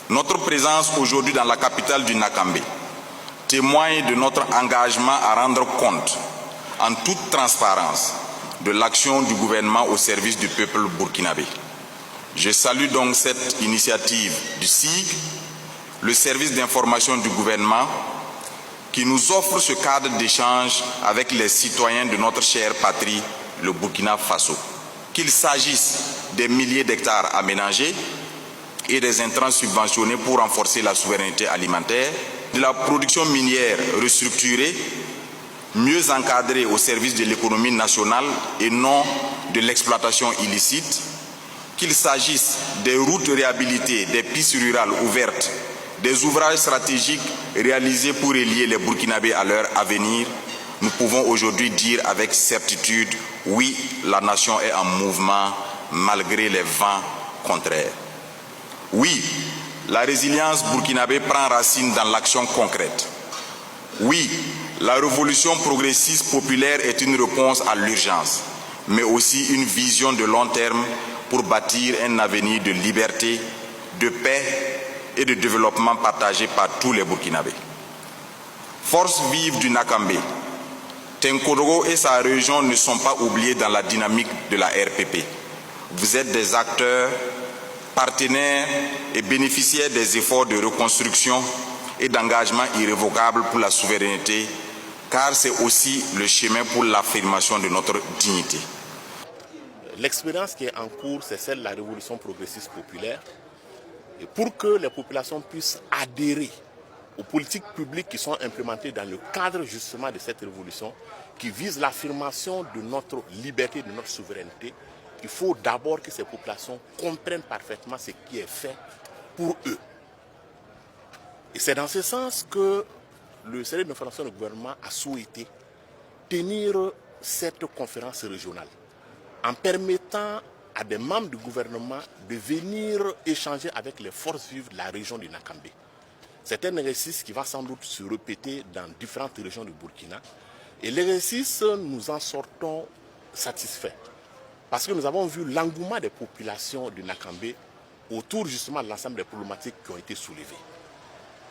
Notre présence aujourd'hui dans la capitale du Nakambe témoigne de notre engagement à rendre compte, en toute transparence, de l'action du gouvernement au service du peuple burkinabé. Je salue donc cette initiative du SIG, le service d'information du gouvernement, qui nous offre ce cadre d'échange avec les citoyens de notre chère patrie, le Burkina Faso. Qu'il s'agisse des milliers d'hectares aménagés et des intrants subventionnés pour renforcer la souveraineté alimentaire, de la production minière restructurée, mieux encadrée au service de l'économie nationale et non de l'exploitation illicite, qu'il s'agisse des routes réhabilitées, des pistes rurales ouvertes, des ouvrages stratégiques réalisés pour relier les Burkinabés à leur avenir, nous pouvons aujourd'hui dire avec certitude, oui, la nation est en mouvement malgré les vents contraires. Oui, la résilience burkinabé prend racine dans l'action concrète. Oui, la révolution progressiste populaire est une réponse à l'urgence, mais aussi une vision de long terme pour bâtir un avenir de liberté, de paix et de développement partagé par tous les Burkinabés. Force vive du Nakambe, Tenkodogo et sa région ne sont pas oubliés dans la dynamique de la RPP. Vous êtes des acteurs, partenaires et bénéficiaires des efforts de reconstruction et d'engagement irrévocable pour la souveraineté, car c'est aussi le chemin pour l'affirmation de notre dignité. L'expérience qui est en cours, c'est celle de la révolution progressiste populaire. Et pour que les populations puissent adhérer aux politiques publiques qui sont implémentées dans le cadre justement de cette révolution, qui vise l'affirmation de notre liberté, de notre souveraineté, il faut d'abord que ces populations comprennent parfaitement ce qui est fait pour eux. Et c'est dans ce sens que le service d'information du gouvernement a souhaité tenir cette conférence régionale en permettant à des membres du gouvernement de venir échanger avec les forces vives de la région du Nakambe. C'est un exercice qui va sans doute se répéter dans différentes régions du Burkina. Et l'exercice, nous en sortons satisfaits. Parce que nous avons vu l'engouement des populations du Nakambe autour justement de l'ensemble des problématiques qui ont été soulevées.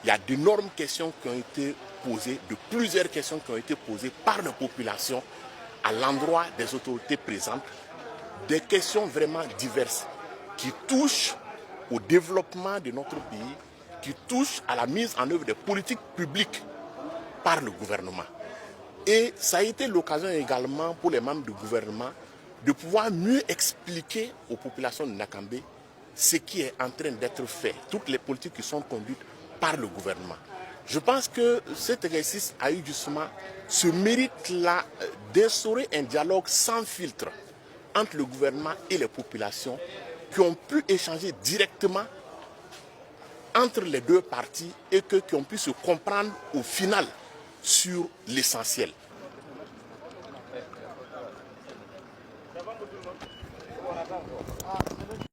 Il y a d'énormes questions qui ont été posées, de plusieurs questions qui ont été posées par les populations à l'endroit des autorités présentes, des questions vraiment diverses qui touchent au développement de notre pays, qui touchent à la mise en œuvre des politiques publiques par le gouvernement. Et ça a été l'occasion également pour les membres du gouvernement de pouvoir mieux expliquer aux populations de Nakambe ce qui est en train d'être fait, toutes les politiques qui sont conduites par le gouvernement. Je pense que cet exercice a eu justement ce mérite-là d'instaurer un dialogue sans filtre entre le gouvernement et les populations qui ont pu échanger directement entre les deux parties et qui ont pu se comprendre au final sur l'essentiel.